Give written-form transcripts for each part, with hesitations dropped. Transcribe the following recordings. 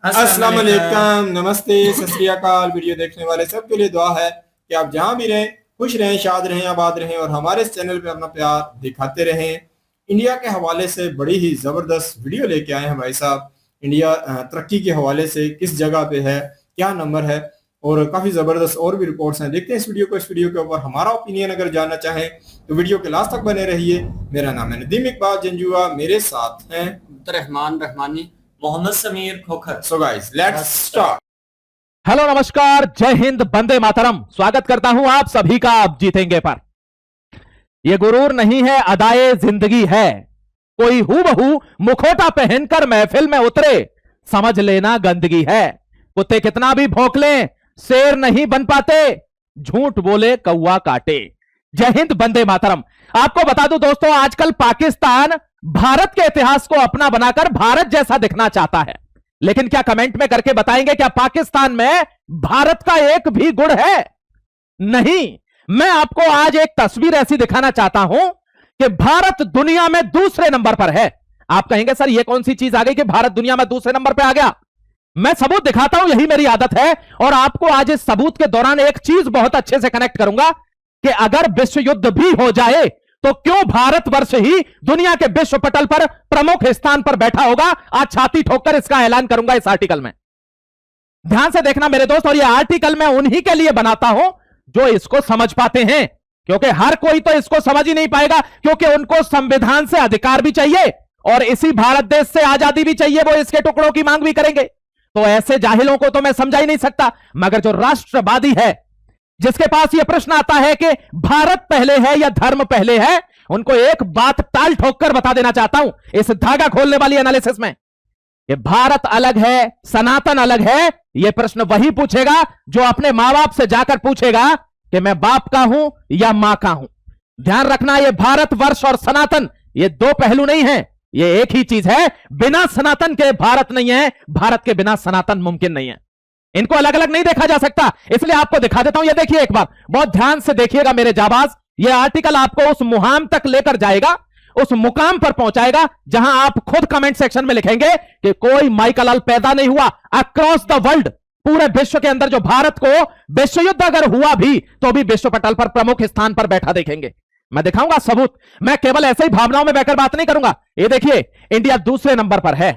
अस्सलाम वालेकुम, नमस्ते, सत श्री अकाल। वीडियो देखने वाले सबके लिए दुआ है कि आप जहां भी रहें खुश रहें, शाद रहें, आबाद रहें और हमारे इस चैनल पे अपना प्यार दिखाते रहें। इंडिया के हवाले से बड़ी ही ज़बरदस्त वीडियो लेके आए हैं भाई साहब। इंडिया तरक्की के हवाले से किस जगह पे है, क्या नंबर है, और काफ़ी ज़बरदस्त और भी रिपोर्ट्स हैं। देखते हैं इस वीडियो को। इस वीडियो के ऊपर हमारा ओपिनियन अगर जानना चाहें तो वीडियो के लास्ट तक बने रहिए। मेरा नाम है नदीम इकबाल जंजुआ, मेरे साथ हैं Rahman Rahmani, Mohammad Sameer Khokhar. So guys let's start. Hello नमस्कार, जय हिंद, वंदे मातरम। स्वागत करता हूं आप सभी का आप जीतेंगे पर। यह गुरूर नहीं है, अदाए जिंदगी है। कोई हूबहू मुखौटा पहनकर महफिल में उतरे, समझ लेना गंदगी है। कुत्ते कितना भी भौंक लें, शेर नहीं बन पाते। झूठ बोले कौवा काटे। जय हिंद, वंदे मातरम। आपको बता दूं दोस्तों, आजकल पाकिस्तान भारत के इतिहास को अपना बनाकर भारत जैसा दिखना चाहता है। लेकिन क्या कमेंट में करके बताएंगे, क्या पाकिस्तान में भारत का एक भी गुण है? नहीं। मैं आपको आज एक तस्वीर ऐसी दिखाना चाहता हूं कि भारत दुनिया में दूसरे नंबर पर है। आप कहेंगे सर ये कौन सी चीज आ गई कि भारत दुनिया में दूसरे नंबर पर आ गया? मैं सबूत दिखाता हूं, यही मेरी आदत है। और आपको आज इस सबूत के दौरान एक चीज बहुत अच्छे से कनेक्ट करूंगा कि अगर विश्व युद्ध भी हो जाए तो क्यों भारतवर्ष ही दुनिया के विश्व पटल पर प्रमुख स्थान पर बैठा होगा। आज छाती ठोककर इसका ऐलान करूंगा इस आर्टिकल में। ध्यान से देखना मेरे दोस्त, और यह आर्टिकल मैं उन्हीं के लिए बनाता हूं जो इसको समझ पाते हैं, क्योंकि हर कोई तो इसको समझ ही नहीं पाएगा, क्योंकि उनको संविधान से अधिकार भी चाहिए और इसी भारत देश से आजादी भी चाहिए। वो इसके टुकड़ों की मांग भी करेंगे। तो ऐसे जाहिलों को तो मैं समझा ही नहीं सकता, मगर जो राष्ट्रवादी है, जिसके पास यह प्रश्न आता है कि भारत पहले है या धर्म पहले है, उनको एक बात टाल ठोक कर बता देना चाहता हूं इस धागा खोलने वाली एनालिसिस में कि भारत अलग है, सनातन अलग है। यह प्रश्न वही पूछेगा जो अपने मां बाप से जाकर पूछेगा कि मैं बाप का हूं या मां का हूं। ध्यान रखना, यह भारत वर्ष और सनातन ये दो पहलू नहीं है, यह एक ही चीज है। बिना सनातन के भारत नहीं है, भारत के बिना सनातन मुमकिन नहीं है। इनको अलग अलग नहीं देखा जा सकता। इसलिए आपको दिखा देता हूं, ये देखिए एक बार, बहुत ध्यान से देखिएगा मेरे जाबाज। यह आर्टिकल आपको उस मुहाम तक लेकर जाएगा, उस मुकाम पर पहुंचाएगा जहां आप खुद कमेंट सेक्शन में लिखेंगे कि कोई माइकल पैदा नहीं हुआ। अक्रॉस द वर्ल्ड, पूरे विश्व के अंदर जो भारत को विश्व युद्ध अगर हुआ भी तो भी विश्व पटल पर प्रमुख स्थान पर बैठा देखेंगे। मैं दिखाऊंगा सबूत। मैं केवल ऐसे ही भावनाओं में बहकर बात नहीं करूंगा। ये देखिए, इंडिया दूसरे नंबर पर है,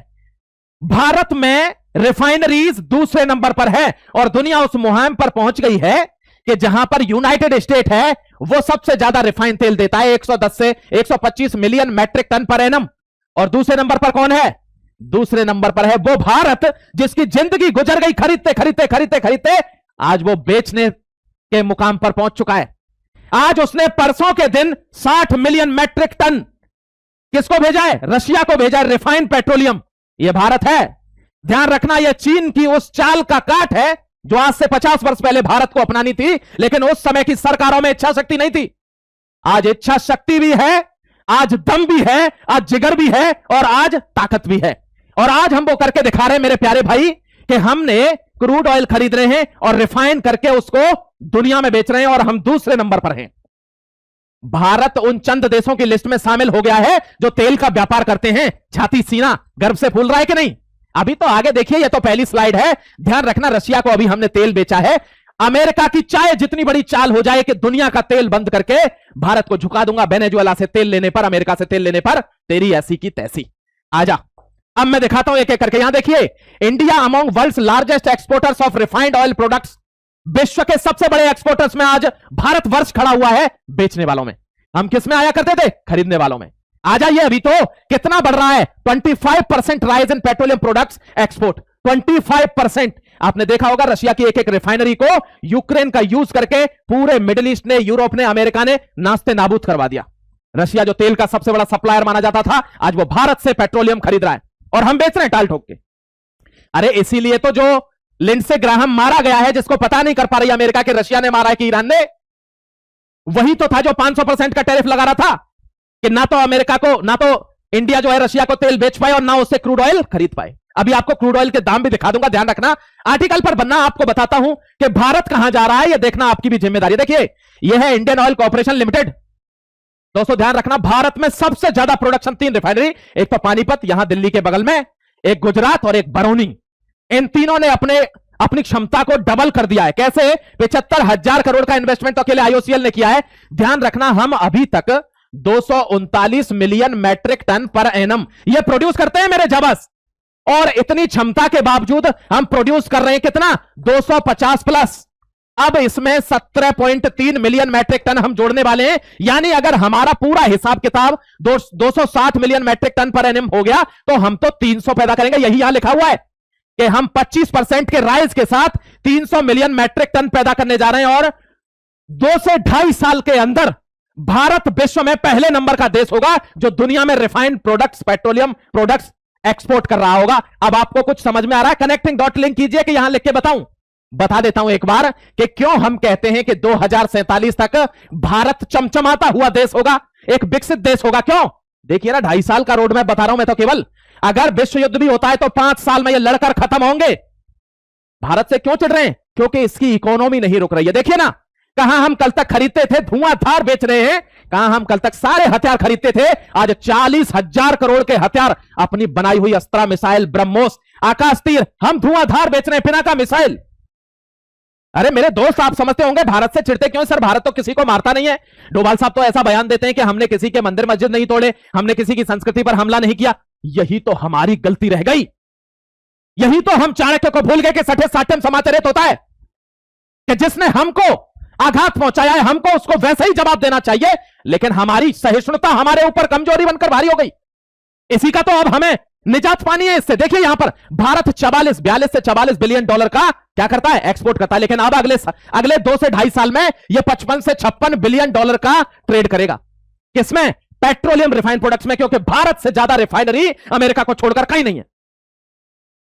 भारत में रिफाइनरीज दूसरे नंबर पर है, और दुनिया उस मुहिम पर पहुंच गई है कि जहां पर यूनाइटेड स्टेट है वो सबसे ज्यादा रिफाइन तेल देता है, 110 से 125 million metric ton per annum. और दूसरे नंबर पर कौन है? दूसरे नंबर पर है वो भारत, जिसकी जिंदगी गुजर गई खरीदते खरीदते खरीदते खरीदते, आज वो बेचने के मुकाम पर पहुंच चुका है। आज उसने परसों के दिन 60 मिलियन मैट्रिक टन किसको भेजा है? रशिया को भेजा है, रिफाइंड पेट्रोलियम। यह भारत है। ध्यान रखना, यह चीन की उस चाल का काट है जो आज से 50 वर्ष पहले भारत को अपनानी थी, लेकिन उस समय की सरकारों में इच्छा शक्ति नहीं थी। आज इच्छा शक्ति भी है, आज दम भी है, आज जिगर भी है, और आज ताकत भी है। और आज हम वो करके दिखा रहे हैं मेरे प्यारे भाई कि हमने क्रूड ऑयल खरीद रहे हैं और रिफाइन करके उसको दुनिया में बेच रहे हैं, और हम दूसरे नंबर पर हैं। भारत उन चंद देशों की लिस्ट में शामिल हो गया है जो तेल का व्यापार करते हैं। छाती सीना गर्व से फूल रहा है कि नहीं? अभी तो आगे देखिए, यह तो पहली स्लाइड है। ध्यान रखना, रशिया को अभी हमने तेल बेचा है। अमेरिका की चाहे जितनी बड़ी चाल हो जाए कि दुनिया का तेल बंद करके भारत को झुका दूंगा, वेनेजुएला से तेल लेने पर, अमेरिका से तेल लेने पर, तेरी ऐसी की तैसी। आजा, अब मैं दिखाता हूं एक एक करके। यहां देखिए, India among world's largest exporters of refined oil products. विश्व के सबसे बड़े एक्सपोर्टर्स में आज भारत वर्ष खड़ा हुआ है, बेचने वालों में। हम किस में आया करते थे? खरीदने वालों में। आ जाइए, अभी तो कितना बढ़ रहा है, 25% rise in petroleum products export, 25%। आपने देखा होगा रशिया की एक एक रिफाइनरी को यूक्रेन का यूज करके पूरे मिडिल ईस्ट ने, यूरोप ने, अमेरिका ने नास्ते नाबूद करवा दिया। रशिया जो तेल का सबसे बड़ा सप्लायर माना जाता था, आज वो भारत से पेट्रोलियम खरीद रहा है और हम बेच रहे हैं टाल ठोक के। अरे इसीलिए तो जो लिंडसे ग्राहम मारा गया है, जिसको पता नहीं कर पा रही अमेरिका के रशिया ने मारा है कि ईरान ने, वही तो था जो 500% का टैरिफ लगा रहा था कि ना तो अमेरिका को, ना तो इंडिया जो है रशिया को तेल बेच पाए और ना उससे क्रूड ऑयल खरीद पाए। अभी आपको क्रूड ऑयल के दाम भी दिखा दूंगा, ध्यान रखना। आर्टिकल पर बनना, आपको बताता हूं कि भारत कहां जा रहा है, यह देखना आपकी भी जिम्मेदारी। देखिए, यह है इंडियन ऑयल कॉर्पोरेशन लिमिटेड। दोस्तों ध्यान रखना, भारत में सबसे ज्यादा प्रोडक्शन 3 रिफाइनरी, एक तो पानीपत यहां दिल्ली के बगल में, एक गुजरात और एक बरौनी। इन तीनों ने अपनी क्षमता को डबल कर दिया है। कैसे? 75,000 करोड़ का इन्वेस्टमेंट तो अकेले आईओसीएल ने किया है। ध्यान रखना, हम अभी तक 239 million metric ton per annum ये प्रोड्यूस करते हैं मेरे जबस, और इतनी क्षमता के बावजूद हम प्रोड्यूस कर रहे हैं कितना? 250 प्लस। अब इसमें 17.3 मिलियन मैट्रिक टन हम जोड़ने वाले हैं। यानी अगर हमारा पूरा हिसाब किताब 260 million metric ton per annum हो गया तो हम तो 300 पैदा करेंगे। यही यहां लिखा हुआ है कि हम 25% के राइज के साथ 300 मिलियन मैट्रिक टन पैदा करने जा रहे हैं, और 2 से 2.5 साल के अंदर भारत विश्व में पहले नंबर का देश होगा जो दुनिया में refined products, petroleum products export कर रहा होगा। अब आपको कुछ समझ में आ रहा है? कनेक्टिंग डॉट लिंक कीजिए कि यहां लिख के बता देता हूं एक बार कि क्यों हम कहते हैं कि 2047 तक भारत चमचमाता हुआ देश होगा, एक विकसित देश होगा। क्यों? देखिए ना, 2.5 साल का रोड मैप बता रहा हूं मैं तो केवल। अगर विश्व युद्ध भी होता है तो 5 साल में ये लड़कर खत्म होंगे। भारत से क्यों चिढ़ रहे हैं? क्योंकि इसकी इकोनॉमी नहीं रुक रही है। देखिए ना, कहां हम कल तक खरीदते थे, धुआंधार बेच रहे हैं। कहां हम कल तक सारे हथियार खरीदते थे, आज 40,000 करोड़ के हथियार, अपनी बनाई हुई अस्त्रा मिसाइल, ब्रह्मोस, आकाश तीर, हम धुआंधार बेच रहे हैं, पिनाका मिसाइल। अरे मेरे दोस्त, आप समझते होंगे भारत से चिढ़ते क्यों? सर भारत तो किसी को मारता नहीं है। डोभाल साहब तो ऐसा बयान देते हैं कि हमने किसी के मंदिर मस्जिद नहीं तोड़े, हमने किसी की संस्कृति पर हमला नहीं किया। यही तो हमारी गलती रह गई। यही तो हम चाणक्य को भूल गए कि सठे साठम समाचरित होता है, कि जिसने हमको आघात पहुंचाया है हमको उसको वैसे ही जवाब देना चाहिए। लेकिन हमारी सहिष्णुता हमारे ऊपर कमजोरी बनकर भारी हो गई। इसी का तो अब हमें निजात पानी है इससे। देखिए यहां पर भारत 42 से 44 बिलियन डॉलर का क्या करता है? एक्सपोर्ट करता है। लेकिन अब अगले 2 से 2.5 साल में यह 55 से 56 बिलियन डॉलर का ट्रेड करेगा। किसमें? पेट्रोलियम रिफाइंड प्रोडक्ट्स में, क्योंकि भारत से ज्यादा रिफाइनरी अमेरिका को छोड़कर कहीं नहीं है।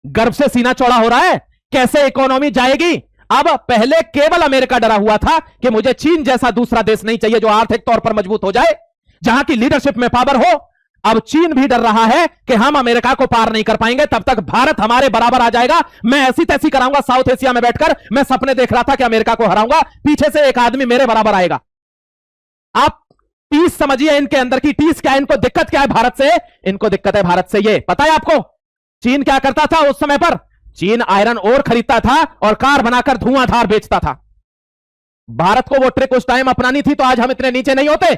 गर्व से सीना चौड़ा हो रहा है। कैसे इकोनॉमी जाएगी? अब पहले केवल अमेरिका डरा हुआ था कि मुझे चीन जैसा दूसरा देश नहीं चाहिए जो आर्थिक तौर पर मजबूत हो जाए, जहां की लीडरशिप में पावर हो। अब चीन भी डर रहा है कि हम अमेरिका को पार नहीं कर पाएंगे, तब तक भारत हमारे बराबर आ जाएगा। मैं ऐसी तैसी कराऊंगा साउथ एशिया में बैठकर। मैं सपने देख रहा था कि अमेरिका को हराऊंगा, पीछे से एक आदमी मेरे बराबर आएगा। आप टीस समझिए इनके अंदर की टीस क्या है। इनको दिक्कत क्या है भारत से? इनको दिक्कत है भारत से ये पता है आपको? चीन क्या करता था उस समय पर? चीन आयरन ओर खरीदता था और कार बनाकर धुआंधार बेचता था। भारत को वो ट्रिक उस टाइम अपनानी थी तो आज हम इतने नीचे नहीं होते।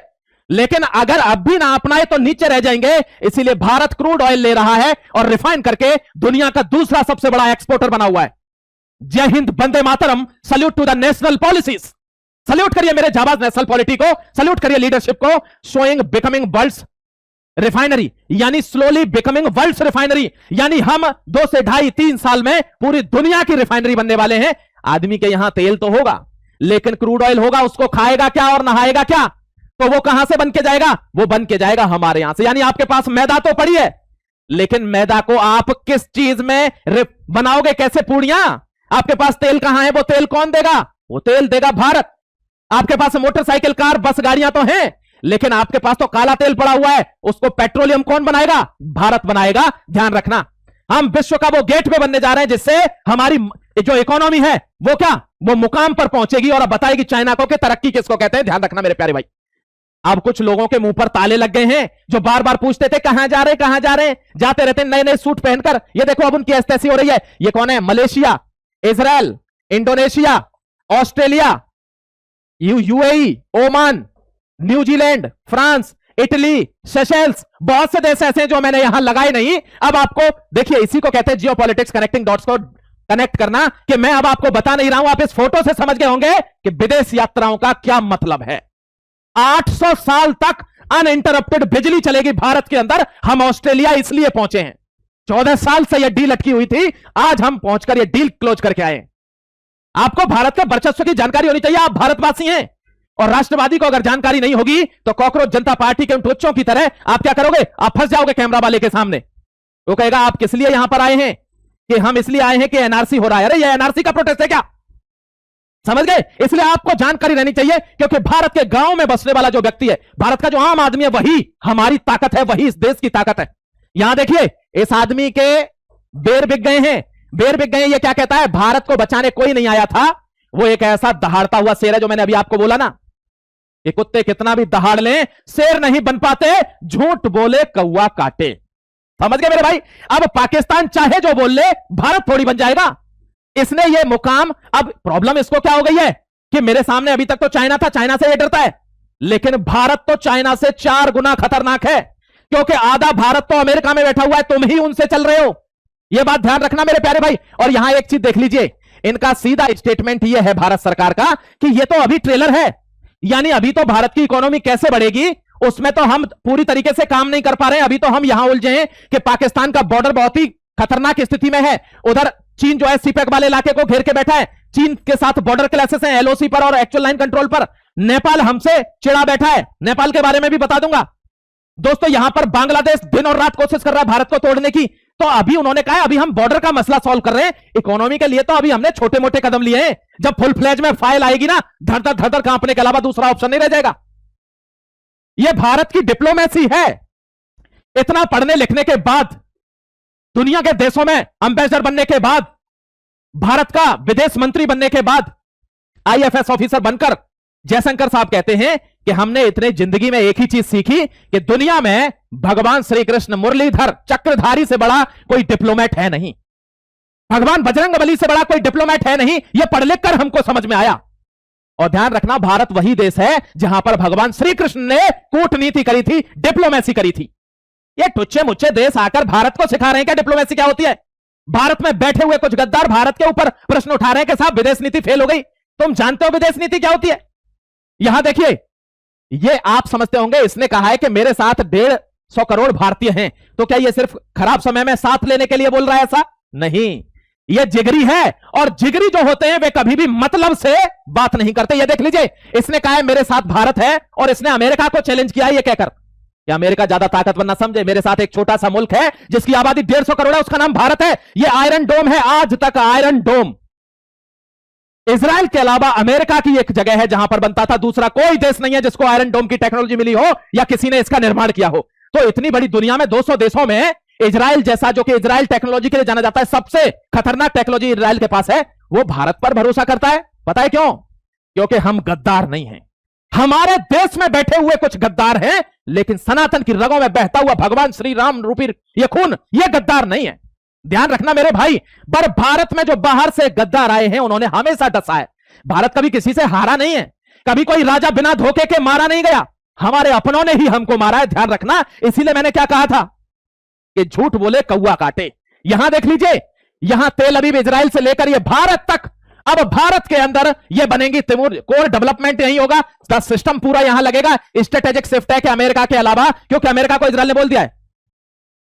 लेकिन अगर अब भी ना अपनाए तो नीचे रह जाएंगे। इसीलिए भारत क्रूड ऑयल ले रहा है और रिफाइन करके दुनिया का दूसरा सबसे बड़ा एक्सपोर्टर बना हुआ है। जय हिंद, वंदे मातरम, salute to the national policies. Salute करिए मेरे जाबाज नेशनल पॉलिटी को, सल्यूट करिए लीडरशिप को। शोइंग बिकमिंग वर्ल्ड्स रिफाइनरी, यानी स्लोली बिकमिंग वर्ल्ड्स रिफाइनरी, यानी हम 2 से 2.5-3 साल में पूरी दुनिया की रिफाइनरी बनने वाले हैं। आदमी के यहां तेल तो होगा लेकिन क्रूड ऑयल होगा, उसको खाएगा क्या और नहाएगा क्या? तो वो कहां से बन के जाएगा? वो बन के जाएगा हमारे यहां से। यानी आपके पास मैदा तो पड़ी है, लेकिन मैदा को आप किस चीज में बनाओगे? कैसे पूड़ियां? आपके पास तेल कहां है? वो तेल कौन देगा? वो तेल देगा भारत। आपके पास मोटरसाइकिल, कार, बस, गाड़ियां तो हैं, लेकिन आपके पास तो काला तेल पड़ा हुआ है। उसको पेट्रोलियम कौन बनाएगा? भारत बनाएगा। ध्यान रखना, हम विश्व का वो गेट पे बनने जा रहे हैं जिससे हमारी जो इकोनॉमी है वो क्या, वो मुकाम पर पहुंचेगी और अब बताएगी चाइना को कि तरक्की किसको कहते हैं। ध्यान रखना मेरे प्यारे भाई। अब कुछ लोगों के मुंह पर ताले लग गए हैं जो बार बार पूछते थे कहां जा रहे, कहां जा रहे, जाते रहते नए नए सूट पहनकर। ये देखो अब उनकी ऐसी हो रही है। ये कौन है? Malaysia, Israel, Indonesia, Australia, UAE, Oman, New Zealand, France, Italy, Seychelles, बहुत से देश ऐसे हैं जो मैंने यहां लगाए नहीं। अब आपको देखिए, इसी को कहते हैं जियोपॉलिटिक्स, कनेक्टिंग डॉट्स को कनेक्ट करना, कि मैं अब आपको बता नहीं रहा हूं, आप इस फोटो से समझ गए होंगे कि विदेश यात्राओं का क्या मतलब है। 800 साल तक अनइंटरप्टेड बिजली चलेगी भारत के अंदर। हम ऑस्ट्रेलिया इसलिए पहुंचे हैं, 14 साल से यह डील अटकी हुई थी, आज हम पहुंचकर यह डील क्लोज करके आए। आपको भारत के वर्चस्व की जानकारी होनी चाहिए। आप भारतवासी हैं और राष्ट्रवादी को अगर जानकारी नहीं होगी तो कॉकरोच जनता पार्टी के उन टोच्चों की तरह आप क्या करोगे? आप फंस जाओगे कैमरा वाले के सामने। वो कहेगा आप किस लिए यहां पर आए हैं? कि हम इसलिए आए हैं कि एनआरसी हो रहा है। अरे ये एनआरसी का प्रोटेस्ट है क्या? समझ गए? इसलिए आपको जानकारी रहनी चाहिए, क्योंकि भारत के गांव में बसने वाला जो व्यक्ति है, भारत का जो आम आदमी है, वही हमारी ताकत है, वही इस देश की ताकत है। यहां देखिए, इस आदमी के बेर बिक गए हैं, बेर बिक गए। ये क्या कहता है? भारत को बचाने कोई नहीं आया था। वो एक ऐसा दहाड़ता हुआ शेर है जो मैंने अभी आपको बोला ना, ये कुत्ते कितना भी दहाड़ लें शेर नहीं बन पाते, झूठ बोले कौवा काटे। समझ गए मेरे भाई? अब पाकिस्तान चाहे जो बोल ले, भारत थोड़ी बन जाएगा। इसने ये मुकाम, अब प्रॉब्लम इसको क्या हो गई है कि मेरे सामने अभी तक तो चाइना था, चाइना से ये डरता है, लेकिन भारत तो चाइना से 4 गुना खतरनाक है, क्योंकि आधा भारत तो अमेरिका में बैठा हुआ है, तुम ही उनसे चल रहे हो। यह बात ध्यान रखना मेरे प्यारे भाई। और यहां एक चीज देख लीजिए, इनका सीधा स्टेटमेंट यह है भारत सरकार का कि यह तो अभी ट्रेलर है, यानी अभी तो भारत की इकोनॉमी कैसे बढ़ेगी उसमें तो हम पूरी तरीके से काम नहीं कर पा रहे हैं। अभी तो हम यहां उलझे हैं कि पाकिस्तान का बॉर्डर बहुत ही खतरनाक स्थिति में है, उधर चीन जो है सीपेक वाले इलाके को घेर के बैठा है, चीन के साथ बॉर्डर क्लैशेस हैं एलओसी पर और एक्चुअल लाइन कंट्रोल पर। नेपाल हमसे चिड़ा बैठा है, नेपाल के बारे में भी बता दूंगा दोस्तों। यहां पर बांग्लादेश दिन और रात कोशिश कर रहा है भारत को तोड़ने की। तो अभी उन्होंने कहा अभी हम बॉर्डर का मसला सॉल्व कर रहे हैं, इकोनॉमी के लिए तो अभी हमने छोटे मोटे कदम लिए हैं। जब फुल फ्लेज में फाइल आएगी ना, धड़ धड़ कांपने के अलावा दूसरा ऑप्शन नहीं रह जाएगा। यह भारत की डिप्लोमेसी है। इतना पढ़ने लिखने के बाद, दुनिया के देशों में एम्बेसडर बनने के बाद, भारत का विदेश मंत्री बनने के बाद, आईएफएस ऑफिसर बनकर जयशंकर साहब कहते हैं कि हमने इतने जिंदगी में एक ही चीज सीखी कि दुनिया में भगवान श्री कृष्ण मुरलीधर चक्रधारी से बड़ा कोई डिप्लोमेट है नहीं, भगवान बजरंगबली से बड़ा कोई डिप्लोमेट है नहीं। यह पढ़ लिख कर हमको समझ में आया। और ध्यान रखना, भारत वही देश है जहां पर भगवान श्री कृष्ण ने कूटनीति करी थी, डिप्लोमेसी करी थी। ये टुच्चे मुच्चे देश आकर भारत को सिखा रहे हैं क्या डिप्लोमेसी क्या होती है। भारत में बैठे हुए कुछ गद्दार भारत के ऊपर प्रश्न उठा रहे हैं कि साहब विदेश नीति फेल हो गई। तुम जानते हो विदेश नीति क्या होती है? यहां देखिए, ये आप समझते होंगे, इसने कहा है कि मेरे साथ 150 करोड़ भारतीय हैं, तो क्या ये सिर्फ खराब समय में साथ लेने के लिए बोल रहा है? ऐसा नहीं, ये जिगरी है, और जिगरी जो होते हैं वे कभी भी मतलब से बात नहीं करते। ये देख लीजिए, इसने कहा है मेरे साथ भारत है, और इसने अमेरिका को चैलेंज किया है ये कहकर कि अमेरिका ज्यादा ताकतवर ना समझे, मेरे साथ एक छोटा सा मुल्क है जिसकी आबादी 150 करोड़ है, उसका नाम भारत है। ये आयरन डोम है, आज तक आयरन डोम इजराइल के अलावा अमेरिका की एक जगह है जहां पर बनता था। दूसरा कोई देश नहीं है जिसको आयरन डोम की टेक्नोलॉजी मिली हो या किसी ने इसका निर्माण किया हो। तो इतनी बड़ी दुनिया में 200 देशों में इजराइल जैसा, जो कि इजराइल टेक्नोलॉजी के लिए जाना जाता है, सबसे खतरनाक टेक्नोलॉजी इजराइल के पास है, वो भारत पर भरोसा करता है। पता है क्यों? क्योंकि हम गद्दार नहीं हैं। हमारे देश में बैठे हुए कुछ गद्दार हैं, लेकिन सनातन की रगों में बहता हुआ भगवान श्री राम रूपी ये खून, ये गद्दार नहीं है। ध्यान रखना मेरे भाई। पर भारत में जो बाहर से गद्दार आए हैं, उन्होंने हमेशा डसा है। भारत कभी किसी से हारा नहीं है, कभी कोई राजा बिना धोखे के मारा नहीं गया, हमारे अपनों ने ही हमको मारा है। ध्यान रखना, इसीलिए मैंने क्या कहा था कि झूठ बोले कौवा काटे। यहां देख लीजिए, यहां तेल अवीव इजराइल से लेकर ये भारत तक, अब भारत के अंदर ये बनेंगी तिमूर, कोर डेवलपमेंट यही होगा, सिस्टम पूरा यहां लगेगा। स्ट्रेटेजिक शिफ्ट है कि अमेरिका के अलावा, क्योंकि अमेरिका को इजराइल ने बोल दिया है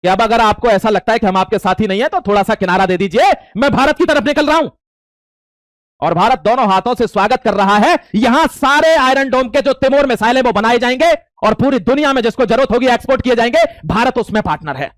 कि अब अगर आपको ऐसा लगता है कि हम आपके साथी नहीं है तो थोड़ा सा किनारा दे दीजिए, मैं भारत की तरफ निकल रहा हूं। और भारत दोनों हाथों से स्वागत कर रहा है। यहां सारे आयरन डोम के जो तिमोर मिसाइल है वो बनाए जाएंगे, और पूरी दुनिया में जिसको जरूरत होगी एक्सपोर्ट किए जाएंगे। भारत उसमें पार्टनर है।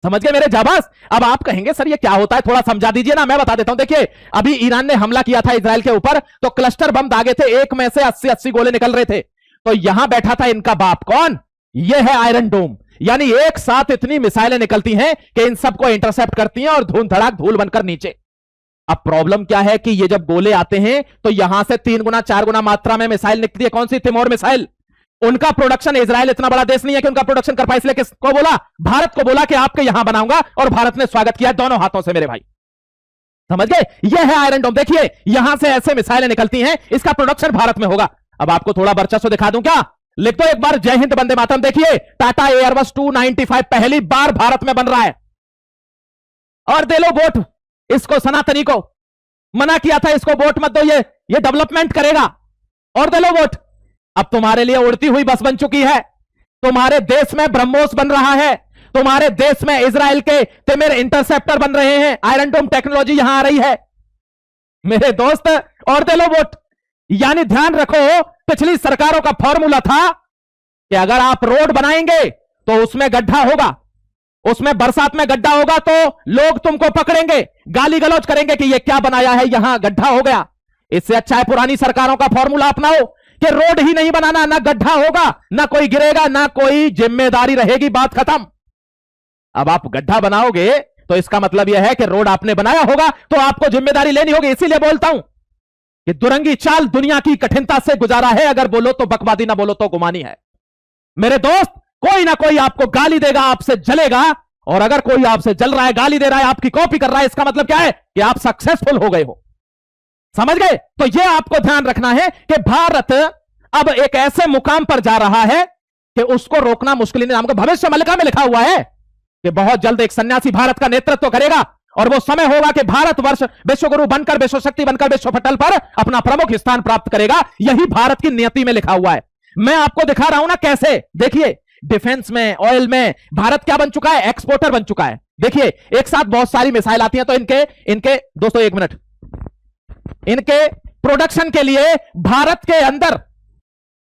समझ गए मेरे जाबाज? अब आप कहेंगे सर ये क्या होता है, थोड़ा समझा दीजिए ना। मैं बता देता हूं। देखिए, अभी ईरान ने हमला किया था इजराइल के ऊपर, तो क्लस्टर बम दागे थे, एक में से 80-80 गोले निकल रहे थे। तो यहां बैठा था इनका बाप, कौन? यह है आयरन डोम। यानी एक साथ इतनी मिसाइलें निकलती हैं कि इन सबको इंटरसेप्ट करती हैं और धूल धड़ाक धूल बनकर नीचे। अब प्रॉब्लम क्या है कि ये जब गोले आते हैं तो यहां से 3 गुना 4 गुना मात्रा में मिसाइल निकलती है। कौन सी? Tamir missile. उनका प्रोडक्शन, इजराइल इतना बड़ा देश नहीं है कि उनका प्रोडक्शन कर पाए, इसलिए किसको बोला? भारत को बोला कि आपके यहां बनाऊंगा, और भारत ने स्वागत किया दोनों हाथों से मेरे भाई। समझ गए? यह है आयरन डोम। देखिए, यहां से ऐसे मिसाइलें निकलती हैं, इसका प्रोडक्शन भारत में होगा। अब आपको थोड़ा वर्चस्व दिखा दूं क्या? लिख दो एक बार, जय हिंद वंदे मातरम। देखिए, टाटा एयरबस 295 पहली बार भारत में बन रहा है। और दे लो वोट इसको, सनातनी को मना किया था इसको वोट मत दो, ये डेवलपमेंट करेगा, और दे लो वोट। अब तुम्हारे लिए उड़ती हुई बस बन चुकी है। तुम्हारे देश में ब्रह्मोस बन रहा है, तुम्हारे देश में इजराइल के तिमिर इंटरसेप्टर बन रहे हैं, आयरन डोम टेक्नोलॉजी यहां आ रही है मेरे दोस्त, और दे लो वोट। यानी ध्यान रखो, पिछली सरकारों का फॉर्मूला था कि अगर आप रोड बनाएंगे तो उसमें गड्ढा होगा, उसमें बरसात में गड्ढा होगा तो लोग तुमको पकड़ेंगे, गाली गलौज करेंगे कि ये क्या बनाया है, यहां गड्ढा हो गया। इससे अच्छा है पुरानी सरकारों का फॉर्मूला अपनाओ कि रोड ही नहीं बनाना, ना गड्ढा होगा, ना कोई गिरेगा, ना कोई जिम्मेदारी रहेगी, बात खत्म। अब आप गड्ढा बनाओगे तो इसका मतलब यह है कि रोड आपने बनाया होगा तो आपको जिम्मेदारी लेनी होगी। इसीलिए बोलता हूं कि दुरंगी चाल दुनिया की कठिनता से गुजारा है, अगर बोलो तो बकवादी, ना बोलो तो गुमानी है मेरे दोस्त। कोई ना कोई आपको गाली देगा, आपसे जलेगा, और अगर कोई आपसे जल रहा है, गाली दे रहा है, आपकी कॉपी कर रहा है, इसका मतलब क्या है कि आप सक्सेसफुल हो गए हो। समझ गए? तो यह आपको ध्यान रखना है कि भारत अब एक ऐसे मुकाम पर जा रहा है कि उसको रोकना मुश्किल नहीं। हमको भविष्य मलिका में लिखा हुआ है कि बहुत जल्द एक सन्यासी भारत का नेतृत्व करेगा, और वो समय होगा कि भारतवर्ष विश्वगुरु बनकर, विश्व शक्ति बनकर विश्व पटल पर अपना प्रमुख स्थान प्राप्त करेगा। यही भारत की नियति में लिखा हुआ है। मैं आपको दिखा रहा हूं ना कैसे। देखिए, डिफेंस में, ऑयल में भारत क्या बन चुका है? एक्सपोर्टर बन चुका है। देखिए, एक साथ बहुत सारी मिसाइल आती हैं, तो इनके दोस्तों एक मिनट, इनके प्रोडक्शन के लिए भारत के अंदर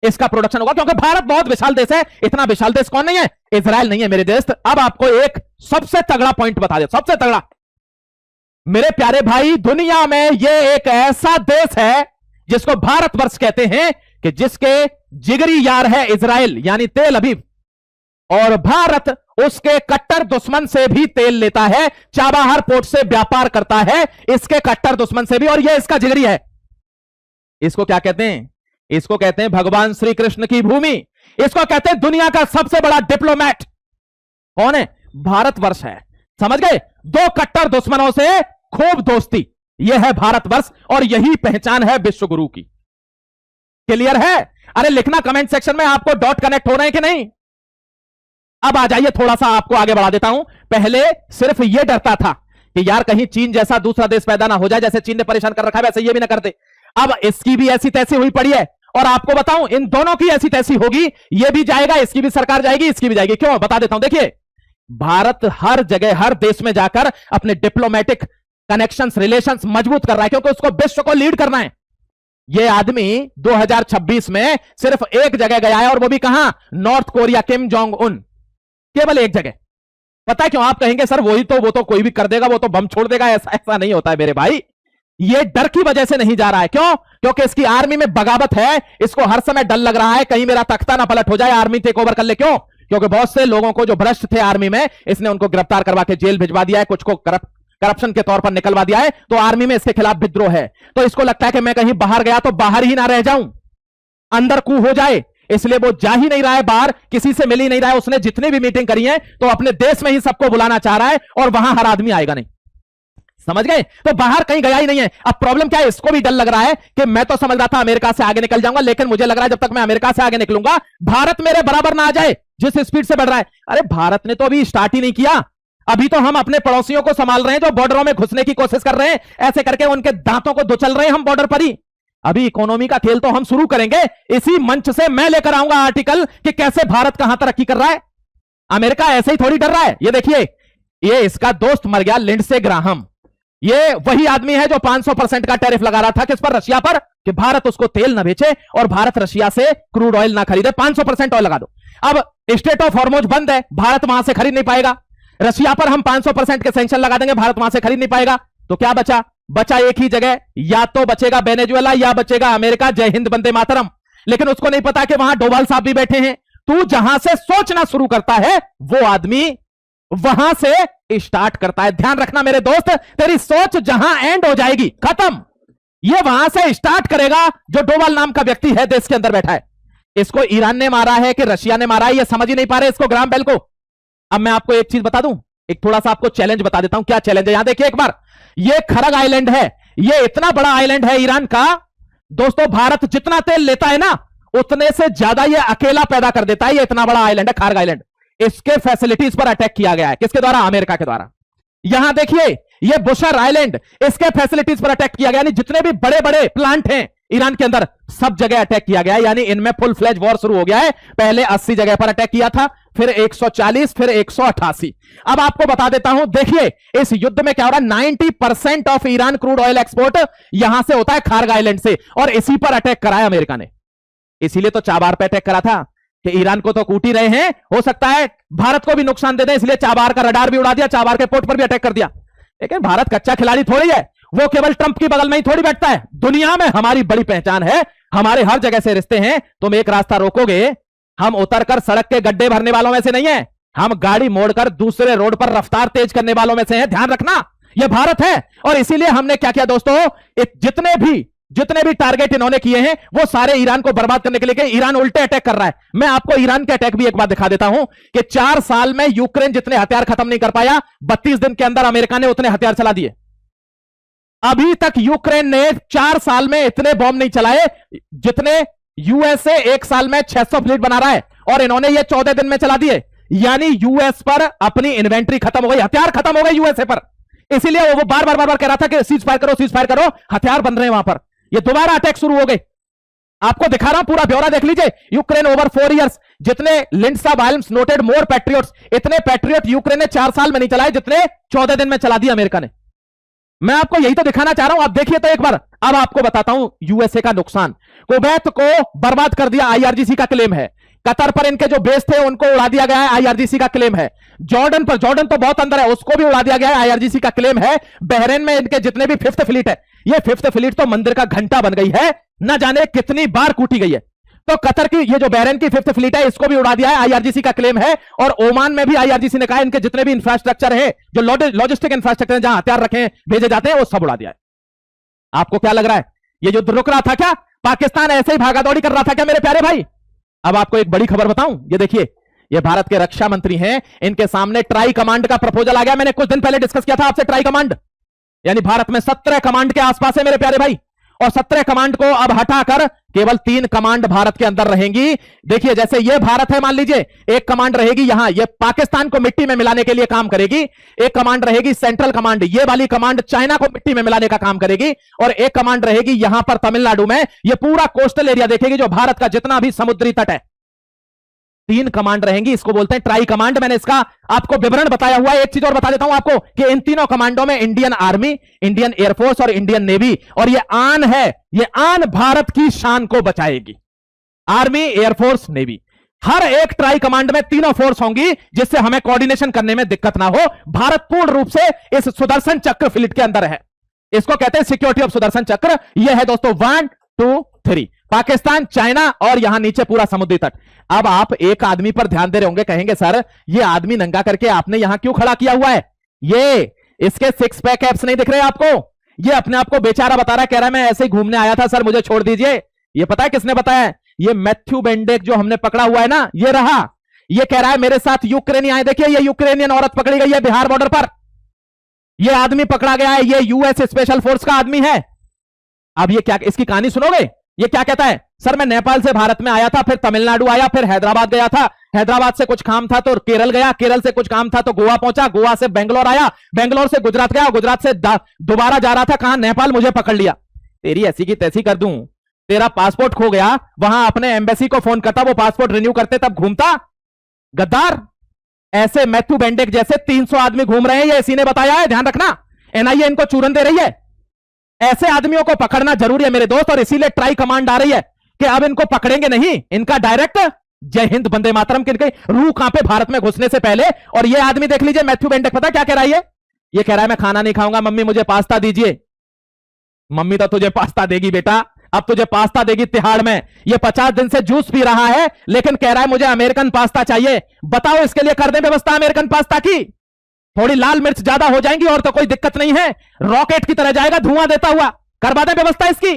इसका प्रोडक्शन होगा, क्योंकि भारत बहुत विशाल देश है। इतना विशाल देश कौन नहीं है? इजराइल नहीं है मेरे दोस्त। अब आपको एक सबसे तगड़ा पॉइंट बता दे, सबसे तगड़ा मेरे प्यारे भाई, दुनिया में यह एक ऐसा देश है जिसको भारतवर्ष कहते हैं, कि जिसके जिगरी यार है इजराइल यानी तेल अवीव, और भारत उसके कट्टर दुश्मन से भी तेल लेता है, चाबाहार पोर्ट से व्यापार करता है इसके कट्टर दुश्मन से भी, और यह इसका जिगरी है। इसको क्या कहते हैं? इसको कहते हैं भगवान श्री कृष्ण की भूमि। इसको कहते हैं दुनिया का सबसे बड़ा डिप्लोमैट। कौन है? भारतवर्ष है। समझ गए? दो कट्टर दुश्मनों से खूब दोस्ती, यह है भारतवर्ष, और यही पहचान है विश्वगुरु की। क्लियर है? अरे लिखना कमेंट सेक्शन में, आपको डॉट कनेक्ट हो रहे हैं कि नहीं। अब आ जाइए, थोड़ा सा आपको आगे बढ़ा देता हूं। पहले सिर्फ यह डरता था कि यार कहीं चीन जैसा दूसरा देश पैदा ना हो जाए, जैसे चीन ने परेशान कर रखा है वैसे ये भी ना करते। अब इसकी भी ऐसी तैसी हुई पड़ी है, और आपको बताऊं इन दोनों की ऐसी तैसी होगी। ये भी जाएगा, इसकी भी सरकार जाएगी, इसकी भी जाएगी। क्यों? बता देता हूं। देखिए, भारत हर जगह, हर देश में जाकर अपने डिप्लोमेटिक कनेक्शंस, रिलेशंस मजबूत कर रहा है, क्योंकि उसको विश्व को लीड करना है। यह आदमी 2026 में सिर्फ एक जगह गया है, और वो भी कहां? North Korea, Kim Jong Un, केवल एक जगह। पता है क्यों? आप कहेंगे सर वो तो कोई भी कर देगा, वो तो बम छोड़ देगा। ऐसा नहीं होता है मेरे भाई। ये डर की वजह से नहीं जा रहा है। क्यों? क्योंकि इसकी आर्मी में बगावत है। इसको हर समय डर लग रहा है कहीं मेरा तख्ता ना पलट हो जाए, आर्मी टेक ओवर कर ले। क्यों? क्योंकि बहुत से लोगों को जो भ्रष्ट थे आर्मी में, इसने उनको गिरफ्तार करवा के जेल भिजवा दिया है, कुछ को करप्शन के तौर पर निकलवा दिया है, तो आर्मी में इसके खिलाफ विद्रोह है। तो इसको लगता है कि मैं कहीं बाहर गया तो बाहर ही ना रह जाऊं, अंदर कू हो जाए, इसलिए वो जा ही नहीं रहा है बाहर, किसी से मिल ही नहीं रहा है। उसने जितनी भी मीटिंग करी है तो अपने देश में ही सबको बुलाना चाह रहा है, और वहां हर आदमी आएगा नहीं। समझ गए? तो बाहर कहीं गया ही नहीं है। अब प्रॉब्लम क्या है? इसको भी डर लग रहा है कि मैं तो समझ रहा था अमेरिका से आगे निकल जाऊंगा, लेकिन मुझे लग रहा है जब तक मैं अमेरिका से आगे निकलूंगा भारत मेरे बराबर ना आ जाए, जिस स्पीड से बढ़ रहा है। अरे भारत ने तो अभी स्टार्ट ही नहीं किया। अभी तो हम अपने पड़ोसियों को संभाल रहे हैं जो बॉर्डरों में घुसने की कोशिश कर रहे हैं। ऐसे करके उनके दांतों को दुचल रहे हैं हम बॉर्डर पर ही। अभी इकोनॉमी का खेल तो हम शुरू करेंगे। इसी मंच से मैं लेकर आऊंगा आर्टिकल कि कैसे भारत कहां तरक्की कर रहा है। अमेरिका ऐसे ही थोड़ी डर रहा है। ये देखिए, ये इसका दोस्त मर गया, लिंडसे ग्राहम। ये वही आदमी है जो 500% का टैरिफ लगा रहा था किस पर? रशिया पर, कि भारत उसको तेल न बेचे और भारत रशिया से क्रूड ऑयल ना खरीदे। 500% ऑयल लगा दो। अब स्टेट ऑफ हॉर्मुज बंद है, भारत वहां से खरीद नहीं पाएगा। रशिया पर हम 500% के सैंक्शन लगा देंगे, भारत वहां से खरीद नहीं पाएगा। तो क्या बचा? बचा एक ही जगह, या तो बचेगा वेनेजुएला या बचेगा अमेरिका। जय हिंद वंदे मातरम। लेकिन उसको नहीं पता कि वहां डोभाल साहब भी बैठे हैं। तू जहां से सोचना शुरू करता है वो आदमी वहां से स्टार्ट करता है। ध्यान रखना मेरे दोस्त, तेरी सोच जहां एंड हो जाएगी, खत्म, ये वहां से स्टार्ट करेगा जो डोभाल नाम का व्यक्ति है देश के अंदर बैठा है। इसको ईरान ने मारा है कि रशिया ने मारा है, ये समझ ही नहीं पा रहे इसको, ग्राहम बेल को। अब मैं आपको एक चीज बता दूं, एक थोड़ा सा आपको चैलेंज बता देता हूं। क्या चैलेंज है? यहां देखिए एक बार, ये खरग आइलैंड है, ये इतना बड़ा आइलैंड है ईरान का। दोस्तों, भारत जितना तेल लेता है ना, उतने से ज्यादा ये अकेला पैदा कर देता है। ये इतना बड़ा आइलैंड है खरग आइलैंड। इसके फैसिलिटीज पर अटैक किया गया है। किसके द्वारा? अमेरिका के द्वारा। यहां देखिए, ये बुशर आइलैंड, इसके फैसिलिटीज पर अटैक किया गया। यानी जितने भी बड़े बड़े प्लांट हैं ईरान के अंदर, सब जगह अटैक किया गया है। यानी इनमें फुल फ्लैज वॉर शुरू हो गया है। पहले 80 जगह पर अटैक किया था, फिर 140, फिर 188। अब आपको बता देता हूं, देखिए इस युद्ध में क्या हो रहा है। 90% of Iran crude oil export यहां से होता है, खारग आइलैंड से, और इसी पर अटैक करा है अमेरिका ने। इसीलिए तो चाबार पर अटैक करा था कि ईरान को तो कूट ही रहे हैं, हो सकता है भारत को भी नुकसान दे दें, इसलिए चाबार का रडार भी उड़ा दिया, चाबार के पोर्ट पर भी अटैक कर दिया। लेकिन भारत कच्चा खिलाड़ी थोड़ी है, वो केवल ट्रंप की बगल में ही थोड़ी बैठता है। दुनिया में हमारी बड़ी पहचान है, हमारे हर जगह से रिश्ते हैं। तुम एक रास्ता रोकोगे, हम उतरकर सड़क के गड्ढे भरने वालों में से नहीं है, हम गाड़ी मोड़कर दूसरे रोड पर रफ्तार तेज करने वालों में से हैं। ध्यान रखना, यह भारत है। और इसीलिए हमने क्या किया दोस्तों, जितने भी जितने भी टारगेट इन्होंने किए हैं वो सारे ईरान को बर्बाद करने के लिए कि ईरान उल्टे अटैक कर रहा है। मैं आपको ईरान के अटैक भी एक बार दिखा देता हूं कि 4 साल में यूक्रेन जितने हथियार खत्म नहीं कर पाया, 32 दिन के अंदर अमेरिका ने उतने हथियार चला दिए। अभी तक यूक्रेन ने 4 साल में इतने बॉम्ब नहीं चलाए जितने यूएसए 1 साल में 600 फ्लीट बना रहा है, और इन्होंने ये 14 दिन में चला दिए। यानी यूएस पर अपनी इन्वेंट्री खत्म हो गई, हथियार खत्म हो गए यूएसए पर। इसीलिए वो बार बार कह रहा था कि सीज फायर करो, हथियार बन रहे हैं वहां पर। ये दोबारा अटैक शुरू हो गए। आपको दिखा रहा हूं, पूरा ब्यौरा देख लीजिए। यूक्रेन ओवर 4 इयर्स, जितने लिंडसा वाइल्म्स नोटेड मोर पैट्रियट्स, इतने पैट्रियट यूक्रेन ने 4 साल में नहीं चलाए जितने 14 दिन में चला दिया अमेरिका ने। मैं आपको यही तो दिखाना चाह रहा हूं, आप देखिए तो एक बार। अब आपको बताता हूं यूएसए का नुकसान। कुवैत को बर्बाद कर दिया, आईआरजीसी का क्लेम है। कतर पर इनके जो बेस थे उनको उड़ा दिया गया है, आईआरजीसी का क्लेम है। जॉर्डन पर, जॉर्डन तो बहुत अंदर है, उसको भी उड़ा दिया गया है, आईआरजीसी का क्लेम है। बहरीन में इनके जितने भी 5th फ्लीट है, ये 5th फ्लीट तो मंदिर का घंटा बन गई है, न जाने कितनी बार कूटी गई है। तो कतर की ये जो बहरीन की 5th फ्लीट है, इसको भी उड़ा दिया है, आईआरजीसी का क्लेम है। और ओमान में भी आईआरजीसी ने कहा इनके जितने भी इंफ्रास्ट्रक्चर है, जो लॉजिस्टिक इंफ्रास्ट्रक्चर जहां हथियार रखे भेजे जाते हैं, वो सब उड़ा दिया है। आपको क्या लग रहा है, ये युद्ध रुक रहा था क्या? पाकिस्तान ऐसे ही भागादौड़ी कर रहा था क्या मेरे प्यारे भाई? अब आपको एक बड़ी खबर बताऊं, ये देखिए, ये भारत के रक्षा मंत्री हैं, इनके सामने ट्राई कमांड का प्रपोजल आ गया। मैंने कुछ दिन पहले डिस्कस किया था आपसे ट्राई कमांड, यानी भारत में 17 कमांड के आसपास है मेरे प्यारे भाई, और 17 कमांड को अब हटाकर केवल 3 कमांड भारत के अंदर रहेंगी। देखिए, जैसे ये भारत है, मान लीजिए एक कमांड रहेगी यहां, ये पाकिस्तान को मिट्टी में मिलाने के लिए काम करेगी। एक कमांड रहेगी सेंट्रल कमांड, ये वाली कमांड चाइना को मिट्टी में मिलाने का काम करेगी। और एक कमांड रहेगी यहां पर तमिलनाडु में, ये पूरा कोस्टल एरिया देखेगी, जो भारत का जितना भी समुद्री तट है। 3 कमांड रहेंगी, इसको बोलते हैं ट्राई कमांड। मैंने इसका आपको विवरण बताया हुआ है। एक चीज और बता देता हूं आपको कि इन तीनों कमांडों में इंडियन आर्मी, इंडियन एयरफोर्स और इंडियन नेवी, और ये आन है, ये आन भारत की शान को बचाएगी। आर्मी, एयरफोर्स, नेवी, हर एक ट्राई कमांड में तीनों फोर्स होंगी, जिससे हमें कोऑर्डिनेशन करने में दिक्कत ना हो। भारत पूर्ण रूप से इस सुदर्शन चक्र फ्लीट के अंदर है। इसको कहते हैं सिक्योरिटी ऑफ सुदर्शन चक्र। यह है दोस्तों 1 2 3, पाकिस्तान, चाइना और यहां नीचे पूरा समुद्री तट। अब आप एक आदमी पर ध्यान दे रहे होंगे, कहेंगे सर ये आदमी नंगा करके आपने यहां क्यों खड़ा किया हुआ है? ये इसके 6 पैक एप्स नहीं दिख रहे आपको? ये अपने आप को बेचारा बता रहा है, कह रहा है मैं ऐसे ही घूमने आया था सर, मुझे छोड़ दीजिए। ये पता है किसने बताया? ये मैथ्यू बेंडेक जो हमने पकड़ा हुआ है ना, ये रहा। ये कह रहा है मेरे साथ यूक्रेनी आए। देखिए, ये यूक्रेनियन औरत पकड़ी गई है बिहार बॉर्डर पर। ये आदमी पकड़ा गया है, ये यूएस स्पेशल फोर्स का आदमी है। अब ये क्या, इसकी कहानी सुनोगे? ये क्या कहता है, सर मैं नेपाल से भारत में आया था, फिर तमिलनाडु आया, फिर हैदराबाद गया था, हैदराबाद से कुछ काम था तो केरल गया, केरल से कुछ काम था तो गोवा पहुंचा, गोवा से बेंगलोर आया, बेंगलोर से गुजरात गया, गुजरात से दोबारा जा रहा था कहां, नेपाल, मुझे पकड़ लिया। तेरी ऐसी की तैसी कर दूं, तेरा पासपोर्ट खो गया, वहां अपने एम्बेसी को फोन करता, वो पासपोर्ट रिन्यू करते, तब घूमता। गद्दार। ऐसे मैथ्यू बेंडेक जैसे 300 आदमी घूम रहे हैं, ये इसी ने बताया है, ध्यान रखना। एनआईए इनको चूरन दे रही है। ऐसे आदमियों को पकड़ना जरूरी है मेरे दोस्त, और इसीलिए ट्राई कमांड आ रही है कि अब इनको पकड़ेंगे नहीं, इनका डायरेक्ट जय हिंद वंदे मातरम के रूह कांपे भारत में घुसने से पहले। और ये आदमी देख लीजिए, मैथ्यू बेंडेक, पता क्या कह रहा है? ये कह रहा है मैं खाना नहीं खाऊंगा, मम्मी मुझे पास्ता दीजिए। मम्मी तो तुझे पास्ता देगी बेटा, अब तुझे पास्ता देगी तिहाड़ में। ये 50 दिन से जूस पी रहा है, लेकिन कह रहा है मुझे अमेरिकन पास्ता चाहिए। बताओ, इसके लिए कर दें व्यवस्था अमेरिकन पास्ता की? थोड़ी लाल मिर्च ज्यादा हो जाएंगी और तो कोई दिक्कत नहीं है, रॉकेट की तरह जाएगा धुआं देता हुआ। करवा दें व्यवस्था इसकी।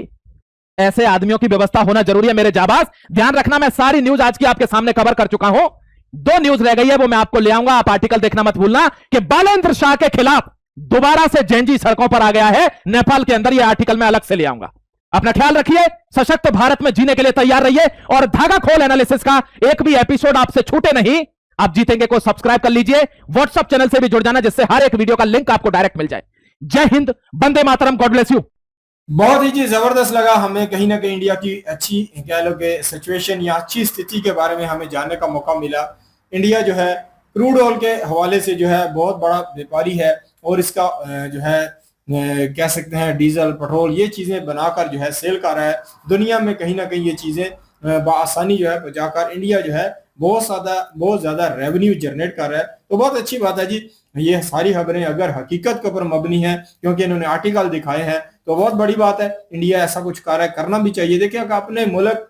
ऐसे आदमियों की व्यवस्था होना जरूरी है मेरे जाबाज। ध्यान रखना, मैं सारी न्यूज आज की आपके सामने कवर कर चुका हूं। 2 न्यूज रह गई है, वो मैं आपको ले आऊंगा। आप आर्टिकल देखना मत भूलना कि बालेंद्र शाह के खिलाफ दोबारा से जेएनजी सड़कों पर आ गया है नेपाल के अंदर। यह आर्टिकल मैं अलग से ले आऊंगा। अपना ख्याल रखिए, सशक्त भारत में जीने के लिए तैयार रहिए, और धागा खोल एनालिसिस का एक भी एपिसोड आपसे छूटे नहीं। आप जीतेंगे को सब्सक्राइब कर लीजिए, व्हाट्सएप चैनल से भी जुड़ जाना, जिससे हर एक वीडियो का लिंक आपको डायरेक्ट मिल जाए। जय हिंद, वंदे मातरम, गॉड ब्लेस यू। बहुत ही जबरदस्त लगा हमें, कहीं ना कहीं इंडिया की अच्छी कह लो कि सिचुएशन या अच्छी स्थिति के बारे में हमें जानने का मौका मिला। इंडिया जो है क्रूड ऑयल के हवाले से जो है बहुत बड़ा व्यापारी है, और इसका जो है कह सकते हैं डीजल, पेट्रोल, ये चीजें बनाकर जो है सेल कर रहा है दुनिया में। कहीं ना कहीं ये चीजें बआसानी जो है जाकर इंडिया जो है बहुत ज्यादा रेवेन्यू जनरेट कर रहा है। तो बहुत अच्छी बात है जी। ये सारी खबरें अगर हकीकत के ऊपर मबनी है, क्योंकि इन्होंने आर्टिकल दिखाए हैं, तो बहुत बड़ी बात है। इंडिया ऐसा कुछ कार्य करना भी चाहिए। देखिए, अपने मुल्क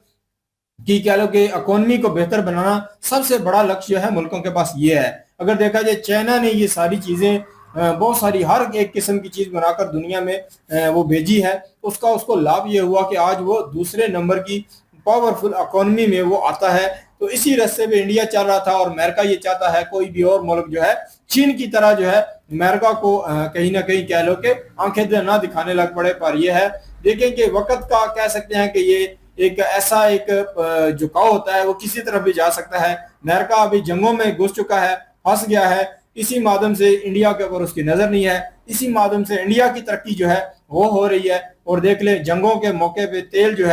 की कह लो कि इकोनॉमी को बेहतर बनाना सबसे बड़ा लक्ष्य जो है मुल्कों के पास ये है। अगर देखा जाए, चाइना ने ये सारी चीजें बहुत सारी हर एक किस्म की चीज बनाकर दुनिया में वो भेजी है। उसका उसको लाभ ये हुआ कि आज वो दूसरे नंबर की पावरफुल इकोनॉमी में वो आता है। तो इसी रास्ते पे इंडिया चल रहा था और अमेरिका ये चाहता है कोई भी और मुल्क जो है चीन की तरह जो है अमेरिका को कहीं ना कहीं कह लो कि आंखें ना दिखाने लग पड़े। पर यह है देखें कि वक्त का कह सकते हैं कि ये एक ऐसा एक झुकाव होता है, वो किसी तरफ भी जा सकता है। अमेरिका अभी जंगों में घुस चुका है, फंस गया है, इसी माध्यम से इंडिया के ऊपर उसकी नजर नहीं है, इसी माध्यम से इंडिया की तरक्की जो है वो हो रही है। और देख ले जंगों के मौके पे तेल जो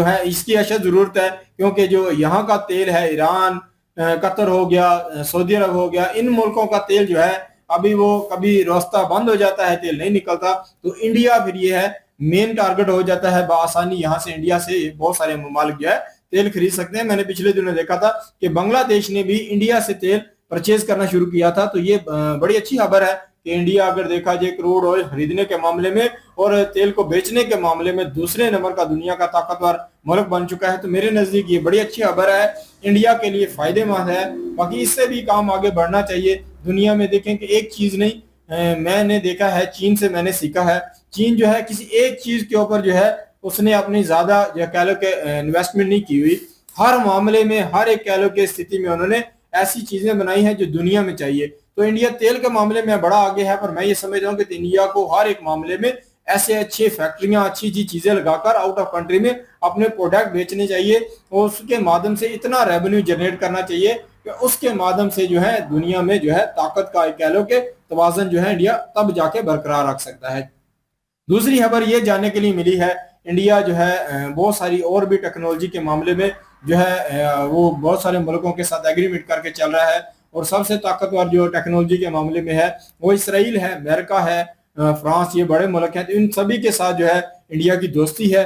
है इसकी अशद जरूरत है, क्योंकि जो यहाँ का तेल है ईरान, कतर हो गया, सऊदी अरब हो गया, इन मुल्कों का तेल जो है अभी वो कभी रास्ता बंद हो जाता है, तेल नहीं निकलता, तो इंडिया फिर ये है मेन टारगेट हो जाता है। बआसानी यहाँ से इंडिया से बहुत सारे ममालिक जो है तेल खरीद सकते हैं। मैंने पिछले दिनों देखा था कि बांग्लादेश ने भी इंडिया से तेल परचेज करना शुरू किया था। तो ये बड़ी अच्छी खबर है कि इंडिया अगर देखा जाए क्रूड ऑयल खरीदने के मामले में और तेल को बेचने के मामले में दूसरे नंबर का दुनिया का ताकतवर मुल्क बन चुका है। तो मेरे नजदीक ये बड़ी अच्छी खबर है, इंडिया के लिए फायदेमंद है। बाकी इससे भी काम आगे बढ़ना चाहिए। दुनिया में देखें कि एक चीज नहीं, मैंने देखा है चीन से मैंने सीखा है, चीन जो है किसी एक चीज के ऊपर जो है उसने अपनी ज्यादा जो कह लो कि इन्वेस्टमेंट नहीं की हुई। हर मामले में हर एक कह लो कि स्थिति में उन्होंने ऐसी चीजें बनाई हैं जो दुनिया में चाहिए। तो इंडिया तेल के मामले में बड़ा आगे है, पर मैं ये समझ रहा हूँ कि इंडिया को हर एक मामले में ऐसे अच्छे फैक्ट्रियां अच्छी चीजें लगाकर आउट ऑफ कंट्री में अपने प्रोडक्ट बेचने चाहिए और उसके माध्यम से इतना रेवेन्यू जनरेट करना चाहिए कि उसके माध्यम से जो है दुनिया में जो है ताकत का कह लो कि तवाज़ुन जो है इंडिया तब जाके बरकरार रख सकता है। दूसरी खबर ये जानने के लिए मिली है, इंडिया जो है बहुत सारी और भी टेक्नोलॉजी के मामले में जो है वो बहुत सारे मुल्कों के साथ एग्रीमेंट करके चल रहा है। और सबसे ताकतवर जो टेक्नोलॉजी के मामले में है वो इसराइल है, अमेरिका है, फ्रांस, ये बड़े मुल्क हैं। तो इन सभी के साथ जो है इंडिया की दोस्ती है।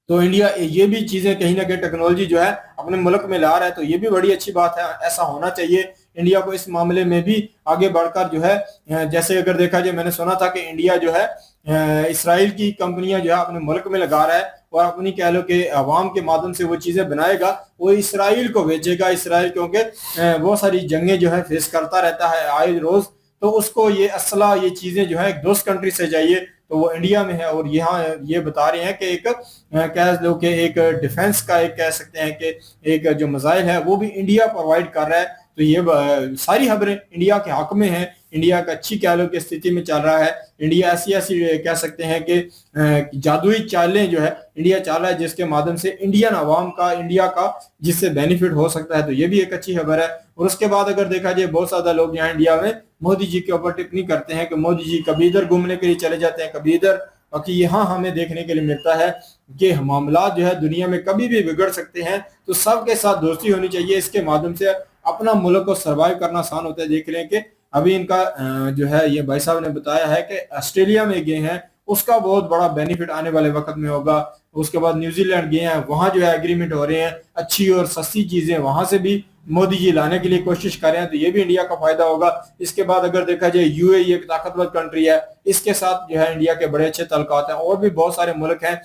तो इंडिया ये भी चीजें कहीं ना कहीं टेक्नोलॉजी जो है अपने मुल्क में ला रहा है, तो ये भी बड़ी अच्छी बात है। ऐसा होना चाहिए, इंडिया को इस मामले में भी आगे बढ़कर जो है जैसे अगर देखा जाए, मैंने सुना था कि इंडिया जो है इसराइल की कंपनियां जो है अपने मुल्क में लगा रहा है और अपनी कह लो कि अवाम के माध्यम से वो चीजें बनाएगा, वो इसराइल को बेचेगा। इसराइल क्योंकि बहुत सारी जंगें जो है फेस करता रहता है आए रोज, तो उसको ये असला ये चीजें जो है एक दोस्त कंट्री से चाहिए, तो वो इंडिया में है। और यहाँ ये बता रहे हैं कि एक कह लो कि एक डिफेंस का एक कह सकते हैं कि एक जो मिसाइल है वो भी इंडिया प्रोवाइड कर रहा है। तो ये सारी खबरें इंडिया के हक में है, इंडिया का अच्छी कह लो कि स्थिति में चल रहा है। इंडिया ऐसी ऐसी कह सकते हैं कि जादुई चालें जो है इंडिया चल रहा है, जिसके माध्यम से इंडियन अवाम का, इंडिया का जिससे बेनिफिट हो सकता है। तो ये भी एक अच्छी खबर है। और उसके बाद अगर देखा जाए, बहुत ज्यादा लोग यहाँ इंडिया में मोदी जी के ऊपर टिप्पणी करते हैं कि मोदी जी कभी इधर घूमने के लिए चले जाते हैं, कभी इधर। बाकी यहाँ हमें देखने के लिए मिलता है कि मामला जो है दुनिया में कभी भी बिगड़ सकते हैं, तो सबके साथ दोस्ती होनी चाहिए। इसके माध्यम से अपना मुल्क को सर्वाइव करना आसान होता है। देख लें कि अभी इनका जो है ये भाई साहब ने बताया है कि ऑस्ट्रेलिया में गए हैं, उसका बहुत बड़ा बेनिफिट आने वाले वक्त में होगा। उसके बाद न्यूजीलैंड गए हैं, वहां जो है एग्रीमेंट हो रहे हैं, अच्छी और सस्ती चीजें वहां से भी मोदी जी लाने के लिए कोशिश कर रहे हैं, तो ये भी इंडिया का फायदा होगा। इसके बाद अगर देखा जाए, यूएई एक ताकतवर कंट्री है, इसके साथ जो है इंडिया के बड़े अच्छे ताल्लुकात हैं। और भी बहुत सारे मुल्क हैं,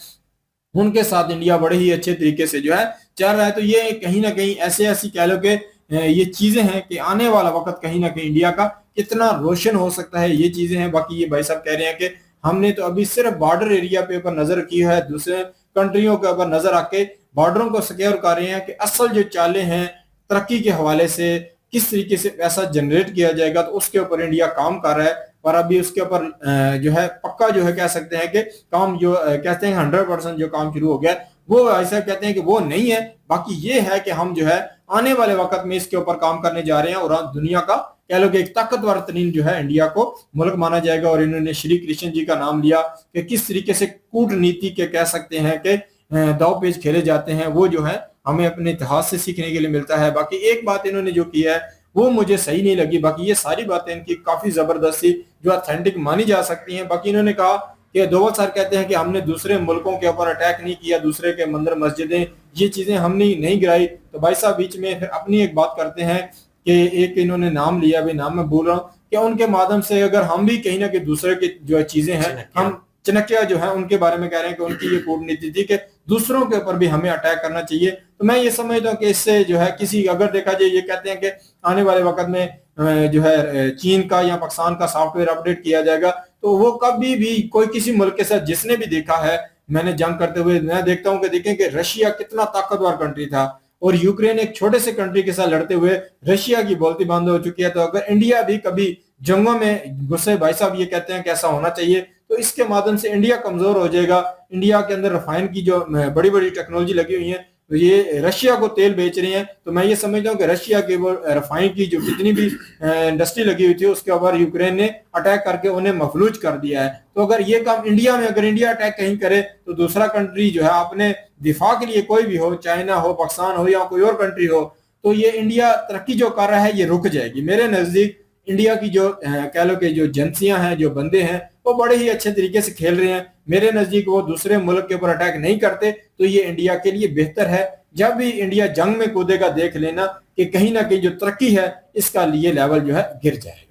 उनके साथ इंडिया बड़े ही अच्छे तरीके से जो है चल रहा है। तो ये कहीं ना कहीं ऐसे ऐसी कह लो कि ये चीजें हैं कि आने वाला वक्त कहीं ना कहीं इंडिया का कितना रोशन हो सकता है, ये चीजें हैं। बाकी ये भाई साहब कह रहे हैं कि हमने तो अभी सिर्फ बॉर्डर एरिया पे ऊपर नजर की है, दूसरे कंट्रियों के ऊपर नजर आके बॉर्डरों को सिक्योर कर रहे हैं कि असल जो चालें हैं तरक्की के हवाले से किस तरीके से पैसा जनरेट किया जाएगा, तो उसके ऊपर इंडिया काम कर रहा है। और अभी उसके ऊपर जो है पक्का जो है कह सकते हैं कि काम जो कहते हैं 100% जो काम शुरू हो गया, वो ऐसा कहते हैं कि वो नहीं है। बाकी ये है कि हम जो है आने वाले वक्त में इसके ऊपर काम करने जा रहे हैं और दुनिया का कह लो कि एक ताकतवर तरीन जो है इंडिया को मुल्क माना जाएगा। और इन्होंने श्री कृष्ण जी का नाम लिया कि किस तरीके से कूटनीति के कह सकते हैं कि दाव पेच खेले जाते हैं, वो जो है हमें अपने इतिहास से सीखने के लिए मिलता है। बाकी एक बात इन्होंने जो की है वो मुझे सही नहीं लगी, बाकी ये सारी बातें इनकी काफी जबरदस्त थी जो ऑथेंटिक मानी जा सकती हैं। बाकी इन्होंने कहा कि दोवल सर कहते हैं कि हमने दूसरे मुल्कों के ऊपर अटैक नहीं किया, दूसरे के मंदिर मस्जिदें ये चीजें हमने नहीं गिराई। तो भाई साहब बीच में फिर अपनी एक बात करते हैं कि एक इन्होंने नाम लिया, अभी नाम मैं बोल रहा हूँ, कि उनके माध्यम से अगर हम भी कहीं ना कहीं दूसरे के जो चीजें हैं, हम चाणक्य जो है उनके बारे में कह रहे हैं कि उनकी ये कूटनीति थी कि दूसरों के ऊपर भी हमें अटैक करना चाहिए। तो मैं ये समझता हूँ कि इससे जो है किसी, अगर देखा जाए ये कहते हैं कि आने वाले वक्त में जो है चीन का या पाकिस्तान का सॉफ्टवेयर अपडेट किया जाएगा, तो वो कभी भी कोई किसी मुल्क के साथ, जिसने भी देखा है, मैंने जंग करते हुए मैं देखता हूं कि देखें कि रशिया कितना ताकतवर कंट्री था और यूक्रेन एक छोटे से कंट्री के साथ लड़ते हुए रशिया की बोलती बंद हो चुकी है। तो अगर इंडिया भी कभी जंगों में घुसे, भाई साहब ये कहते हैं कि ऐसा होना चाहिए, तो इसके माध्यम से इंडिया कमजोर हो जाएगा। इंडिया के अंदर रिफाइन की जो बड़ी बड़ी टेक्नोलॉजी लगी हुई है, तो ये रशिया को तेल बेच रही हैं, तो मैं ये समझता हूँ कि रशिया की वो रिफाइन की जो जितनी भी इंडस्ट्री लगी हुई थी उसके ऊपर यूक्रेन ने अटैक करके उन्हें मफलूज कर दिया है। तो अगर ये काम इंडिया में, अगर इंडिया अटैक कहीं करे तो दूसरा कंट्री जो है अपने दिफा के लिए, कोई भी हो, चाइना हो, पाकिस्तान हो या कोई और कंट्री हो, तो ये इंडिया तरक्की जो कर रहा है ये रुक जाएगी। मेरे नजदीक इंडिया की जो कह लो कि जो एजेंसियां हैं, जो बंदे हैं, वो बड़े ही अच्छे तरीके से खेल रहे हैं। मेरे नजदीक वो दूसरे मुल्क के ऊपर अटैक नहीं करते, तो ये इंडिया के लिए बेहतर है। जब भी इंडिया जंग में कूदेगा, देख लेना कि कहीं ना कहीं जो तरक्की है इसका लिए लेवल जो है गिर जाएगा।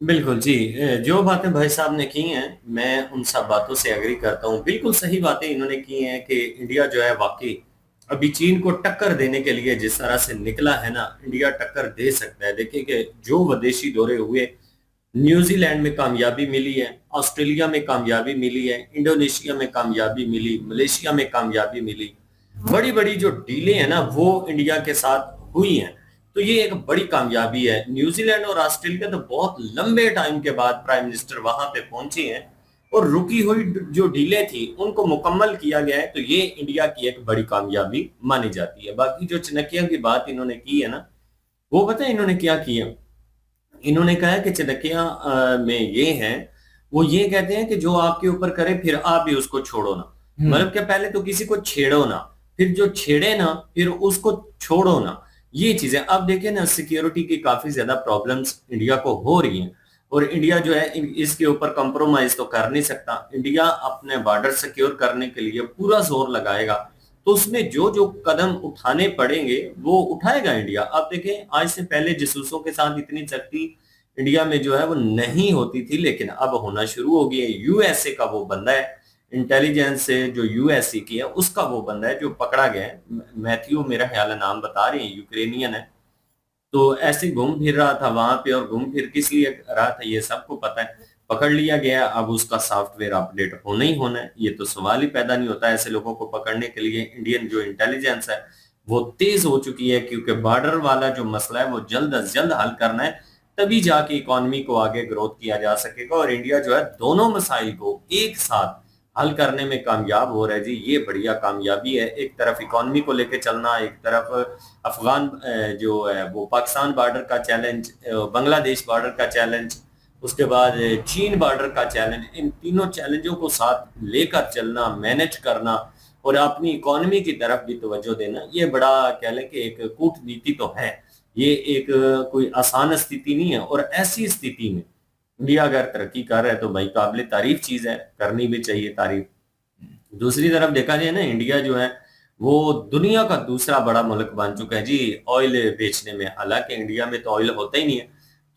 बिल्कुल जी। जो बातें भाई साहब ने की हैं, मैं उन सब बातों से एग्री करता हूँ। बिल्कुल सही बातें इन्होंने की हैं कि इंडिया जो है वाकई अभी चीन को टक्कर देने के लिए जिस तरह से निकला है ना, इंडिया टक्कर दे सकता है। देखिए कि जो विदेशी दौरे हुए, न्यूजीलैंड में कामयाबी मिली है, ऑस्ट्रेलिया में कामयाबी मिली है, इंडोनेशिया में कामयाबी मिली, मलेशिया में कामयाबी मिली। बड़ी बड़ी जो डीलें हैं ना वो इंडिया के साथ हुई हैं, तो ये एक बड़ी कामयाबी है। न्यूजीलैंड और ऑस्ट्रेलिया तो बहुत लंबे टाइम के बाद प्राइम मिनिस्टर वहां पे पहुंचे हैं और रुकी हुई जो डीलें थी उनको मुकम्मल किया गया है, तो ये इंडिया की एक बड़ी कामयाबी मानी जाती है। बाकी जो चाणक्य की बात इन्होंने की है ना, वो पता है इन्होंने क्या किया? इन्होंने कहा कि चाणक्य में ये है, वो ये कहते हैं कि जो आपके ऊपर करे फिर आप भी उसको छोड़ो ना। मतलब क्या, पहले तो किसी को छेड़ो ना, फिर जो छेड़े ना फिर उसको छोड़ो ना। ये चीजें अब देखिए ना, सिक्योरिटी की काफी ज्यादा प्रॉब्लम्स इंडिया को हो रही हैं और इंडिया जो है इसके ऊपर कंप्रोमाइज तो कर नहीं सकता। इंडिया अपने बॉर्डर सिक्योर करने के लिए पूरा जोर लगाएगा, तो उसमें जो जो कदम उठाने पड़ेंगे वो उठाएगा इंडिया। अब देखें, आज से पहले जासूसों के साथ इतनी सख्ती इंडिया में जो है वो नहीं होती थी, लेकिन अब होना शुरू हो गई है। यूएसए का वो बंदा है, इंटेलिजेंस से जो यूएसए की है उसका वो बंदा है जो पकड़ा गया है, मैथ्यू मेरा ख्याल है नाम बता रहे हैं, यूक्रेनियन है। तो ऐसे घूम फिर रहा था वहां पे, और घूम फिर किस लिए रहा था ये सबको पता है। पकड़ लिया गया, अब उसका सॉफ्टवेयर अपडेट होना ही होना है। ये तो सवाल ही पैदा नहीं होता। ऐसे लोगों को पकड़ने के लिए इंडियन जो इंटेलिजेंस है वो तेज हो चुकी है, क्योंकि बॉर्डर वाला जो मसला है वो जल्द अज जल्द हल करना है, तभी जाके इकोनॉमी को आगे ग्रोथ किया जा सकेगा। और इंडिया जो है दोनों मसाइल को एक साथ हल करने में कामयाब हो रहा है जी, ये बढ़िया कामयाबी है। एक तरफ इकोनॉमी को लेके चलना, एक तरफ अफगान जो है वो पाकिस्तान बॉर्डर का चैलेंज, बांग्लादेश बॉर्डर का चैलेंज, उसके बाद चीन बॉर्डर का चैलेंज। इन तीनों चैलेंजों को साथ लेकर चलना, मैनेज करना और अपनी इकोनॉमी की तरफ भी तवज्जो देना, ये बड़ा कह लें कि एक कूटनीति तो है। ये एक कोई आसान स्थिति नहीं है, और ऐसी स्थिति में इंडिया अगर तरक्की कर रहा है तो भाई काबिल तारीफ चीज है, करनी भी चाहिए तारीफ। दूसरी तरफ देखा जाए ना, इंडिया जो है वो दुनिया का दूसरा बड़ा मुल्क बन चुका है जी ऑयल बेचने में। हालांकि इंडिया में तो ऑयल होता ही नहीं है,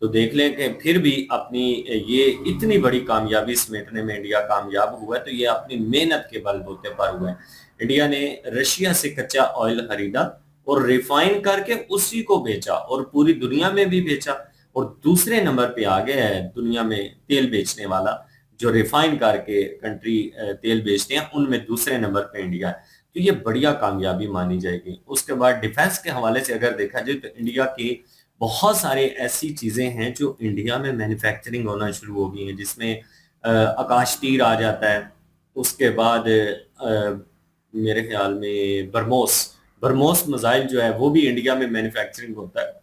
तो देख लें कि फिर भी अपनी ये इतनी बड़ी कामयाबी समेटने में इंडिया कामयाब हुआ है, तो ये अपनी मेहनत के बलबूते पर हुआ है। इंडिया ने रशिया से कच्चा ऑयल खरीदा और रिफाइन करके उसी को बेचा, और पूरी दुनिया में भी बेचा, और दूसरे नंबर पे आ गया है दुनिया में तेल बेचने वाला। जो रिफाइन करके कंट्री तेल बेचते हैं उनमें दूसरे नंबर पे इंडिया है, तो ये बढ़िया कामयाबी मानी जाएगी। उसके बाद डिफेंस के हवाले से अगर देखा जाए तो इंडिया की बहुत सारे ऐसी चीजें हैं जो इंडिया में मैन्युफैक्चरिंग होना शुरू हो गई हैं, जिसमें आकाश तीर आ जाता है। उसके बाद मेरे ख्याल में बरमोस मिसाइल जो है वो भी इंडिया में मैन्युफैक्चरिंग होता है।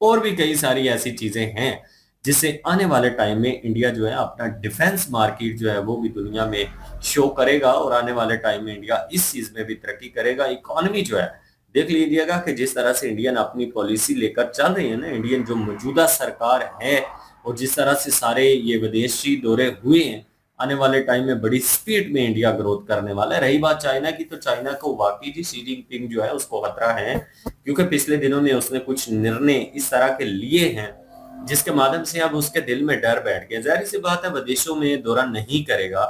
और भी कई सारी ऐसी चीजें हैं जिससे आने वाले टाइम में इंडिया जो है अपना डिफेंस मार्केट जो है वो भी दुनिया में शो करेगा, और आने वाले टाइम में इंडिया इस चीज में भी तरक्की करेगा। इकोनॉमी जो है देख लीजिएगा कि जिस तरह से इंडियन अपनी पॉलिसी लेकर चल रही है ना, इंडियन जो मौजूदा सरकार है, और जिस तरह से सारे ये विदेशी दौरे हुए हैं, आने वाले टाइम में बड़ी स्पीड में इंडिया ग्रोथ करने वाला है। रही बात चाइना की, तो चाइना को वाकई जी शी जिनपिंग जो है उसको खतरा है, क्योंकि पिछले दिनों में उसने कुछ निर्णय इस तरह के लिए हैं जिसके माध्यम से अब उसके दिल में डर बैठ गया। जाहिर सी बात है, विदेशों में दौरा नहीं करेगा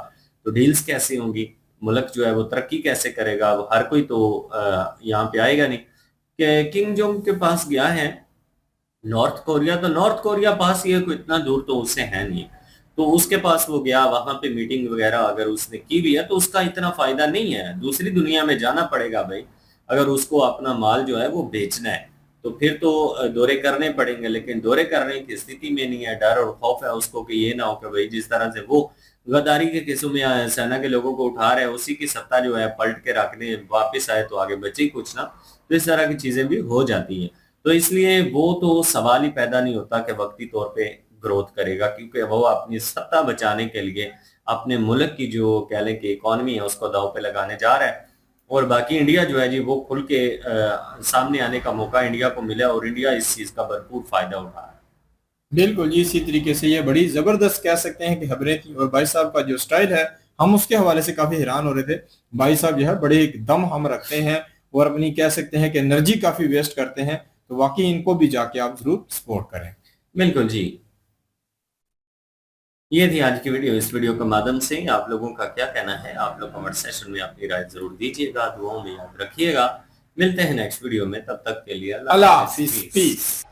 तो डील्स कैसे होंगी, मुल्क जो है वो तरक्की कैसे करेगा? अब हर कोई तो यहाँ पे आएगा नहीं। कि किंग जोंग के पास गया है नॉर्थ कोरिया पास ही है, कोई इतना दूर तो उससे है नहीं। तो उसके पास वो गया, वहां पे मीटिंग वगैरह अगर उसने की भी है तो उसका इतना फायदा नहीं है। दूसरी दुनिया में जाना पड़ेगा भाई, अगर उसको अपना माल जो है वो बेचना है तो फिर तो दौरे करने पड़ेंगे, लेकिन दौरे करने की स्थिति में नहीं है। डर और खौफ है उसको कि ये ना हो कि भाई जिस तरह से वो गद्दारी के केसों में सेना के लोगों को उठा रहे हैं, उसी की सत्ता जो है पलट के रखने वापस आए तो आगे बचे ही कुछ ना। तो इस तरह की चीजें भी हो जाती हैं। तो इसलिए वो तो सवाल ही पैदा नहीं होता कि वक्ती तौर पे ग्रोथ करेगा, क्योंकि वो अपनी सत्ता बचाने के लिए अपने मुल्क की जो कह लें कि इकोनॉमी है उसको दांव पे लगाने जा रहा है। और बाकी इंडिया जो है जी वो खुल के सामने आने का मौका इंडिया को मिला और इंडिया इस चीज का भरपूर फायदा उठा रहा है। बिल्कुल जी, इसी तरीके से ये बड़ी जबरदस्त कह सकते हैं कि खबरें थी। और भाई साहब का जो स्टाइल है, हम उसके हवाले से काफी हैरान हो रहे थे। भाई साहब जो है बड़े एक दम हम रखते हैं और अपनी कह सकते हैं कि एनर्जी काफी वेस्ट करते हैं। तो वाकई इनको भी जाके आप जरूर सपोर्ट करें। बिल्कुल जी, ये थी आज की वीडियो। इस वीडियो के माध्यम से आप लोगों का क्या कहना है, आप लोग कमेंट सेक्शन में अपनी राय जरूर दीजिएगा, दुआओं में याद रखिएगा। मिलते हैं नेक्स्ट वीडियो में, तब तक के लिए अल्लाह हाफिज, पीस।